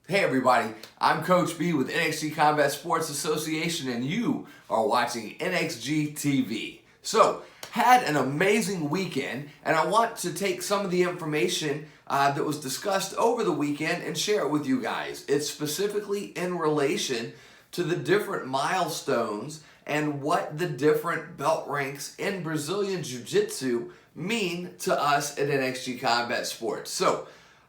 Hey everybody, I'm Coach B with NXG Combat Sports Association and you are watching NXG TV. So, had an amazing weekend and I want to take some of the information that was discussed over the weekend and share it with you guys. It's specifically in relation to the different milestones and what the different belt ranks in Brazilian Jiu-Jitsu mean to us at NXG Combat Sports. So,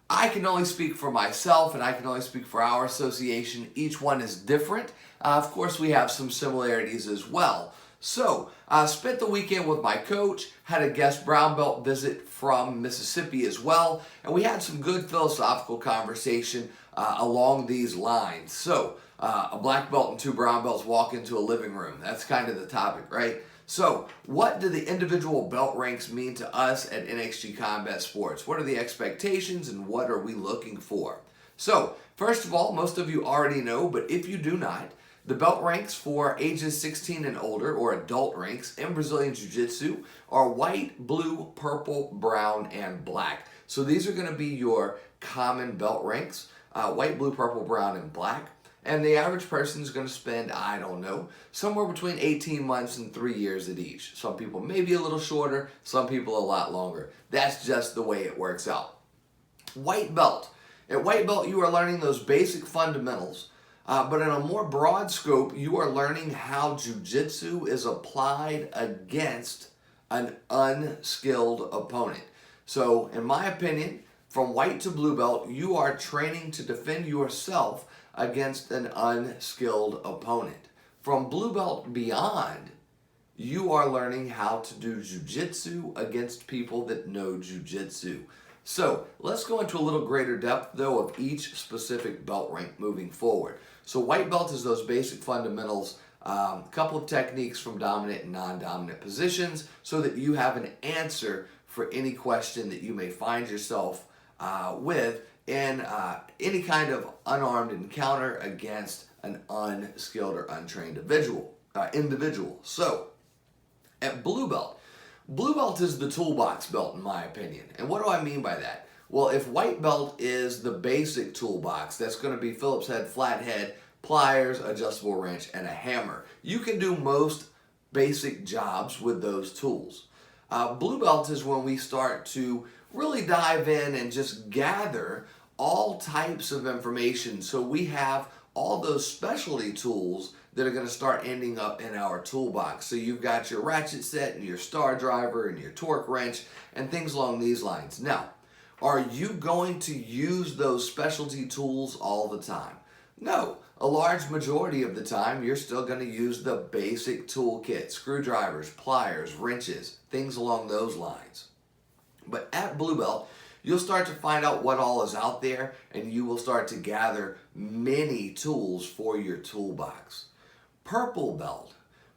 I can only speak for myself and I can only speak for our association. Each one is different. Of course, we have some similarities as well. So, I spent the weekend with my coach, had a guest brown belt visit from Mississippi as well, and we had some good philosophical conversation along these lines. So, a black belt and two brown belts walk into a living room. That's kind of the topic, right? So, what do the individual belt ranks mean to us at NXG Combat Sports? What are the expectations and what are we looking for? So, first of all, most of you already know, but if you do not, the belt ranks for ages 16 and older, or adult ranks, in Brazilian Jiu-Jitsu are white, blue, purple, brown, and black. So these are going to be your common belt ranks, white, blue, purple, brown, and black. And the average person is going to spend, I don't know, somewhere between 18 months and 3 years at each. Some people maybe a little shorter, some people a lot longer. That's just the way it works out. White belt. At white belt, you are learning those basic fundamentals, but in a more broad scope, you are learning how jiu-jitsu is applied against an unskilled opponent. So, in my opinion, from white to blue belt, you are training to defend yourself against an unskilled opponent. From blue belt beyond, you are learning how to do jiu-jitsu against people that know jiu-jitsu. So let's go into a little greater depth though of each specific belt rank moving forward. So white belt is those basic fundamentals, a couple of techniques from dominant and non-dominant positions so that you have an answer for any question that you may find yourself with in any kind of unarmed encounter against an unskilled or untrained individual. So, at blue belt is the toolbox belt in my opinion. And what do I mean by that? Well, if white belt is the basic toolbox, that's going to be Phillips head, flat head, pliers, adjustable wrench, and a hammer. You can do most basic jobs with those tools. Blue belt is when we start to really dive in and just gather all types of information. So we have all those specialty tools that are going to start ending up in our toolbox. So you've got your ratchet set and your star driver and your torque wrench and things along these lines. Now, are you going to use those specialty tools all the time? No. A large majority of the time, you're still going to use the basic toolkit, screwdrivers, pliers, wrenches, things along those lines. But at blue belt, you'll start to find out what all is out there and you will start to gather many tools for your toolbox. Purple belt.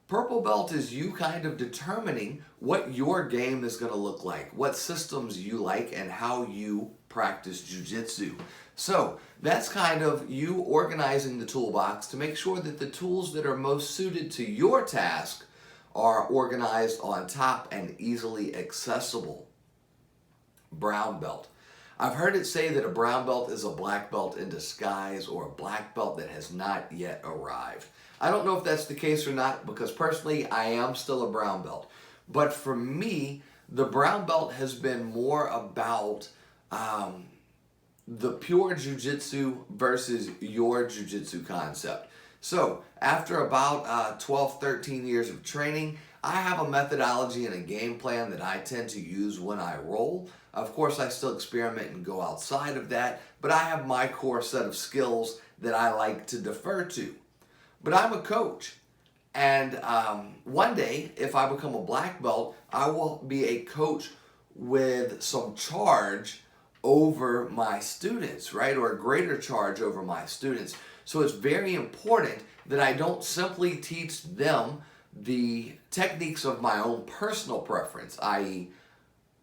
Purple belt is you kind of determining what your game is going to look like, what systems you like, and how you practice jiu-jitsu. So that's kind of you organizing the toolbox to make sure that the tools that are most suited to your task are organized on top and easily accessible. Brown belt. I've heard it say that a brown belt is a black belt in disguise or a black belt that has not yet arrived. I don't know if that's the case or not because personally I am still a brown belt. But for me, the brown belt has been more about the pure jiu-jitsu versus your jiu-jitsu concept. So after about 12, 13 years of training, I have a methodology and a game plan that I tend to use when I roll. Of course, I still experiment and go outside of that, but I have my core set of skills that I like to defer to. But I'm a coach, and one day, if I become a black belt, I will be a coach with some charge over my students, right? Or a greater charge over my students. So it's very important that I don't simply teach them the techniques of my own personal preference, i.e.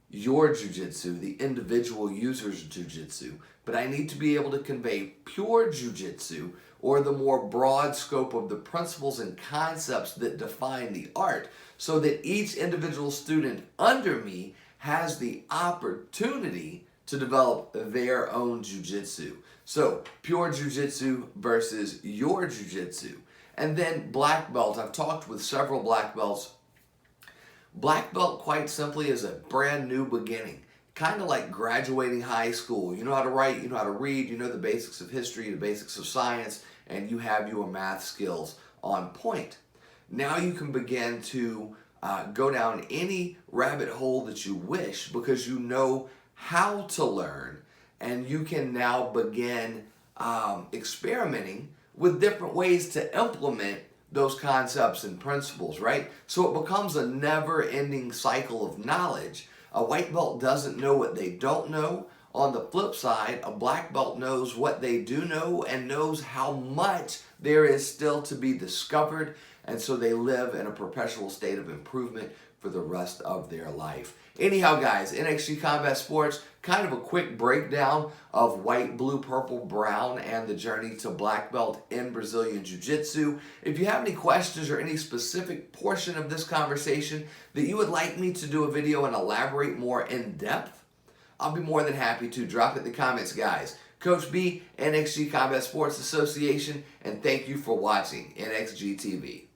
your jiu-jitsu, the individual user's jiu-jitsu, but I need to be able to convey pure jiu-jitsu or the more broad scope of the principles and concepts that define the art so that each individual student under me has the opportunity to develop their own jiu-jitsu. So pure jiu-jitsu versus your jiu-jitsu. And then black belt. I've talked with several black belts. Black belt, quite simply, is a brand new beginning. Kind of like graduating high school. You know how to write, you know how to read, you know the basics of history, the basics of science, and you have your math skills on point. Now you can begin to go down any rabbit hole that you wish because you know how to learn, and you can now begin experimenting with different ways to implement those concepts and principles, right? So it becomes a never-ending cycle of knowledge. A white belt doesn't know what they don't know. On the flip side, a black belt knows what they do know and knows how much there is still to be discovered, and so they live in a perpetual state of improvement for the rest of their life. Anyhow, guys, NXG Combat Sports, kind of a quick breakdown of white, blue, purple, brown, and the journey to black belt in Brazilian Jiu-Jitsu. If you have any questions or any specific portion of this conversation that you would like me to do a video and elaborate more in depth, I'll be more than happy to. Drop it in the comments, guys. Coach B, NXG Combat Sports Association, and thank you for watching NXG TV.